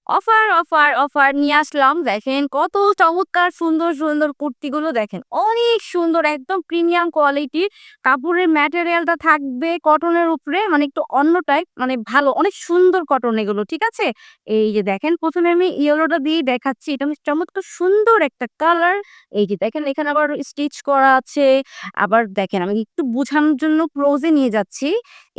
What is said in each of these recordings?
Offer, offer, offer নিয়ে আসলাম। দেখেন কত চমৎকার সুন্দর, সুন্দর কুর্তিগুলো দেখেন। অনেক সুন্দর একদম প্রিমিয়াম কোয়ালিটির কাপড়ের ম্যাটেরিয়ালটা থাকবে কটনের উপরে মানে একটু অন্য টাইপ মানে ভালো অনেক সুন্দর কটন এগুলো, ঠিক আছে? এই যে দেখেন ১ম এ আমি ইয়েলোটা দিয়েই দেখাচ্ছি। এটা বেশ চমৎকার সুন্দর একটা কালার। এই যে দেখেন এখানে আবার স্টিচ করা আছে। আবার দেখেন আমি একটু বোঝানোর জন্য ক্লোজে নিয়ে যাচ্ছি।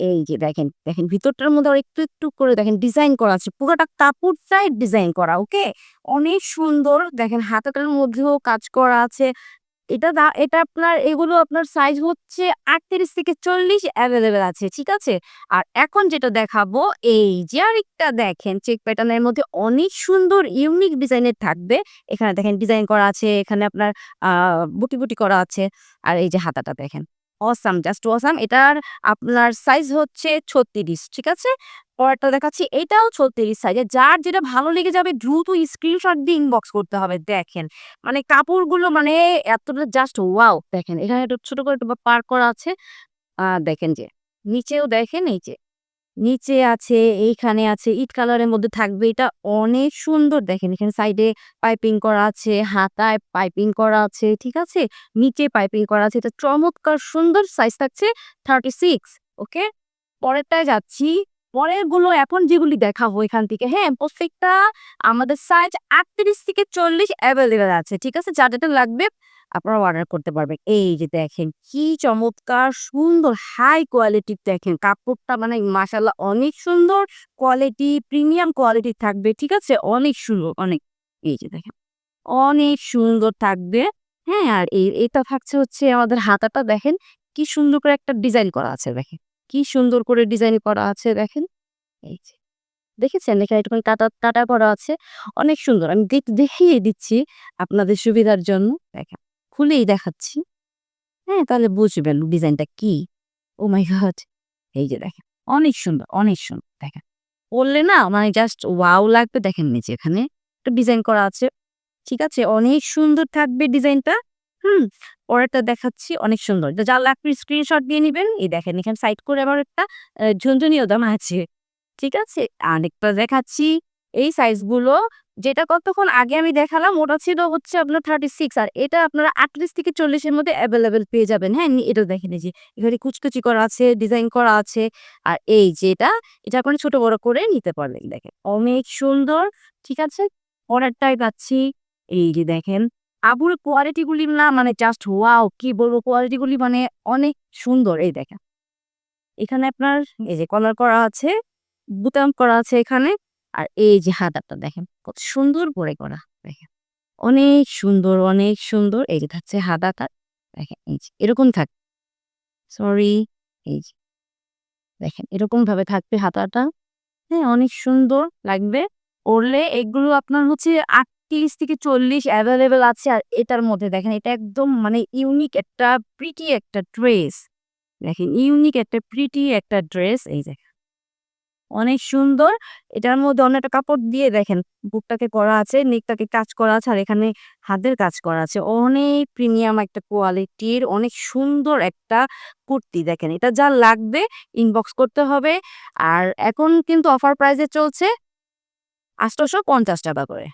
এই যে দেখেন, দেখেন ভিতরটার মধ্যে আবার একটু, একটু করে দেখেন ডিজাইন করা আছে। পুরাটা কাপড়টাই ডিজাইন করা, ওকে? অনেক সুন্দর। দেখেন হাতাটার মধ্যেও কাজ করা আছে। এটা আপনার এগুলো আপনার সাইজ হচ্ছে ৩৮ থেকে ৪০ এভেইলেবল আছে, ঠিক আছে? আর এখন যেটা দেখাবো এই যে আরেকটা দেখেন চেক প্যাটার্নের মধ্যে অনেক সুন্দর ইউনিক ডিজাইনের থাকবে। এখানে দেখেন ডিজাইন করা আছে, এখানে আপনার আ বুটি, বুটি করা আছে। আর এই যে হাতাটা দেখেন। Awesome, just awesome. এটার আপনার সাইজ হচ্ছে ৩৬, ঠিক আছে? পরেরটা দেখাচ্ছি এটাও ৩৬ সাইজে। যার যেটা ভালো লেগে যাবে দ্রুত স্ক্রিনশট দিয়ে ইনবক্স করতে হবে। দেখেন মানে কাপড়গুলো মানে এতটা জাস্ট ওয়াও! দেখেন এখানে একটু ছোট করে একটু পার করা আছে। দেখেন যে নিচেও দেখেন এই যে নিচে আছে, এইখানে আছে, ইট কালারের মধ্যে থাকবে। এটা অনেক সুন্দর দেখেন এখানে সাইডে পাইপিং করা আছে, হাতায় পাইপিং করা আছে, ঠিক আছে? নিচে পাইপিং করা আছে। এটা চমৎকার সুন্দর সাইজ থাকছে 36, ওকে? পরেরটায় যাচ্ছি। পরেরগুলো এখন যেগুলি দেখাবো এখান থেকে, হ্যাঁ? প্রত্যেকটা আমাদের সাইজ ৩৮ থেকে ৪০ এভেইলেবল আছে, ঠিক আছে? যার যেটা লাগবে আপনারা অর্ডার করতে পারবেন। এই যে দেখেন কি চমৎকার সুন্দর হাই কোয়ালিটির দেখেন কাপড়টা মানে মাশাআল্লাহ অনেক সুন্দর কোয়ালিটি, প্রিমিয়াম কোয়ালিটির থাকবে, ঠিক আছে? অনেক সুন্দর অনেক। এই যে দেখেন অনেক সুন্দর থাকবে। হ্যাঁ? আর এটা থাকছে হচ্ছে আমাদের হাতাটা দেখেন কি সুন্দর করে একটা ডিজাইন করা আছে দেখেন। কি সুন্দর করে ডিজাইন করা আছে দেখেন। এই যে দেখেছেন? এখানে একটুখানি কাটা করা আছে। অনেক সুন্দর। আমি দেখিয়ে দিচ্ছি আপনাদের সুবিধার জন্য। দেখেন, খুলেই দেখাচ্ছি। হ্যাঁ? তাহলে বুঝবেন ডিজাইনটা কি। ওহ মাই গড! এই যে দেখেন। অনেক সুন্দর, অনেক সুন্দর। দেখেন। পড়লে না মানে জাস্ট ওয়াও লাগবে। দেখেন নিচে এখানে একটা ডিজাইন করা আছে। ঠিক আছে? অনেক সুন্দর থাকবে ডিজাইনটা। হুম? পরেরটা দেখাচ্ছি অনেক সুন্দর। তো যার লাগবে স্ক্রিনশট দিয়ে নিবেন। এই দেখেন এখানে সাইড করে আবার একটা ঝুনঝুনিও দেওয়া আছে। ঠিক আছে? আরেকটা দেখাচ্ছি এই সাইজগুলো যেটা কতক্ষণ আগে আমি দেখালাম ওটা ছিল হচ্ছে আপনার 36 আর এটা আপনারা ৩৮ থেকে ৪০ এর মধ্যে এভেইলেবল পেয়ে যাবেন। হ্যাঁ? এটা দেখেন এই যে এখানে কুচকুচি করা আছে, ডিজাইন করা আছে। আর এই যে এটা আপনি ছোট বড় করে নিতে পারবেন। দেখেন অনেক সুন্দর। ঠিক আছে? পরেরটায় যাচ্ছি। এই যে দেখেন কাপড়ের কোয়ালিটি গুলি না মানে জাস্ট ওয়াও! কি বলবো কোয়ালিটি গুলি মানে অনেক সুন্দর। এই দেখেন। এখানে আপনার এই যে কলার করা আছে, বুতাম করা আছে এখানে। আর এই যে হাতাটা দেখেন কত সুন্দর করে করা। দেখেন। অনেক সুন্দর, অনেক সুন্দর। এই যে থাকছে হাতাটা। দেখেন এই যে এরকম সরি এই যে দেখেন এরকম ভাবে থাকবে হাতাটা। হ্যাঁ, অনেক সুন্দর লাগবে। পড়লে এগুলো আপনার হচ্ছে ৩৮ থেকে ৪০ এভেইলেবল আছে। আর এটার মধ্যে দেখেন এটা একদম মানে ইউনিক একটা প্রিটি একটা ড্রেস। দেখেন ইউনিক একটা প্রিটি একটা ড্রেস এই দেখেন। অনেক সুন্দর। এটার মধ্যে অনেকটা কাপড় দিয়ে দেখেন বুকটাকে করা আছে, নেকটাকে কাজ করা আছে আর এখানে হাতের কাজ করা আছে। অনেক প্রিমিয়াম একটা কোয়ালিটির অনেক সুন্দর একটা কুর্তি দেখেন। এটা যার লাগবে ইনবক্স করতে হবে। আর এখন কিন্তু অফার প্রাইস এ চলছে ৳৮৫০ করে।